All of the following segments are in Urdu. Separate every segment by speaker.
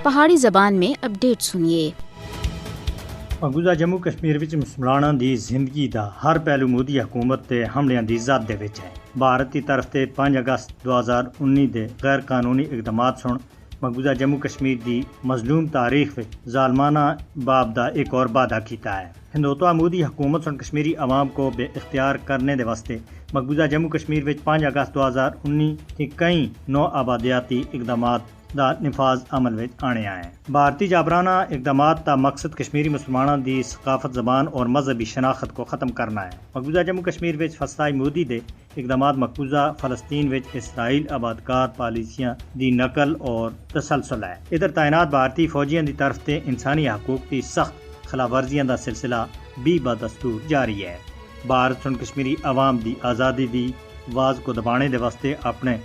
Speaker 1: پہاڑی زبان میں اپڈیٹ سنیے۔
Speaker 2: مقبوضہ جموں کشمیر وچ مسلماناں دی زندگی دا ہر پہلو مودی حکومت تے حملیاں دی زد دے وچ ہے۔ بھارت کی طرف تے 5 اگست 2019 دے غیر قانونی اقدامات سن مقبوضہ جموں کشمیر دی مظلوم تاریخ وچ ظالمانہ باب دا ایک اور وعدہ کیتا ہے۔ ہندوتوا مودی حکومت سن کشمیری عوام کو بے اختیار کرنے دے واسطے مقبوضہ جموں کشمیر وچ 5 اگست 2019 کے کئی نو آبادیاتی اقدامات دا نفاذ عمل وچ آنے آئے ہیں۔ بھارتی جابرانہ اقدامات کا مقصد کشمیری مسلمانوں دی ثقافت، زبان اور مذہبی شناخت کو ختم کرنا ہے۔ مقبوضہ جموں کشمیر وچ فسائی مودی دے اقدامات مقبوضہ فلسطین وچ اسرائیل آبادکار پالیسیاں دی نقل اور تسلسل ہے۔ ادھر تعینات بھارتی فوجیاں دی طرف تے انسانی حقوق دی سخت خلاف ورزیاں دا سلسلہ بھی بدستور جاری ہے۔ بھارت سن کشمیری عوام دی آزادی دی آواز کو دبانے دے واسطے اپنے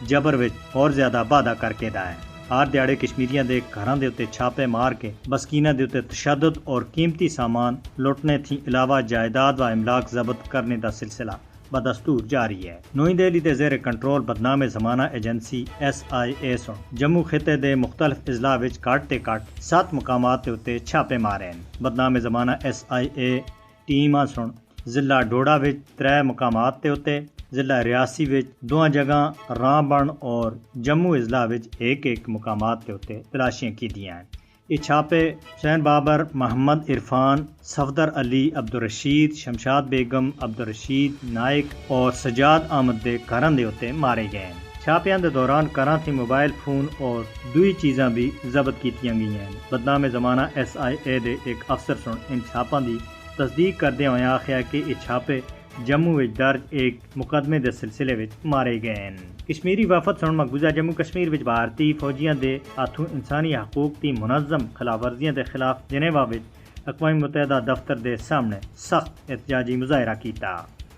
Speaker 2: جبر وچ اور زیادہ وعدہ کر کے دا ہے۔ ہر دیہڑے کشمیریاں دے گھراں دے اتے چھاپے مار کے بسکینہ دے اتے تشدد اور قیمتی سامان لوٹنے تھی علاوہ جائیداد و املاک ضبط کرنے دا سلسلہ بدستور جاری ہے۔ نوئی دہلی دے زیر کنٹرول بدنام زمانہ ایجنسی SIA سن جموں خطے دے مختلف اضلاع وچ کٹ تے کٹ 7 مقامات دے اتے چھاپے مارے ہیں۔ بدنام زمانہ SIA ٹیماں سن ضلع ڈوڈا وچ 3 مقامات تے اتے، ضلع ریاسی وچ 2 جگہ رامبن اور جموں اضلاع وچ 1 مقامات تے اتے تلاشیاں کیتیاں ہیں۔ یہ چھاپے حسین بابر، محمد عرفان، صفدر علی، عبدالرشید، شمشاد بیگم، عبدالرشید نائک اور سجاد احمد دے گھراں دے اتے مارے گئے ہیں۔ چھاپیاں دے دوران گھراں تھی موبائل فون اور دوئی چیزاں بھی ضبط کیتیاں گئی ہیں۔ بدنام زمانہ SIA دے ایک افسر سن ان چھاپاں دی تصدیق کردے ہوئے آخیا کہ یہ چھاپے جموں وچ درج ایک مقدمے دے سلسلے وچ مارے گئے ہیں۔ کشمیری وفد سن مقبوضہ جموں کشمیر وچ بھارتی فوجیاں دے ہاتھوں انسانی حقوق دی منظم خلاف ورزیاں دے خلاف جنیوا وچ اقوام متحدہ دفتر دے سامنے سخت احتجاجی مظاہرہ کیتا۔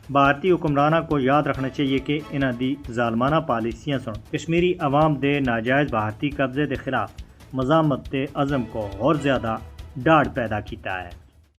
Speaker 2: بھارتی حکمرانوں کو یاد رکھنا چاہیے کہ انہاں دی ظالمانہ پالیسیاں سن کشمیری عوام دے ناجائز بھارتی قبضے دے خلاف مزاحمت تے عزم کو اور زیادہ ڈاڑھ پیدا کیتا ہے۔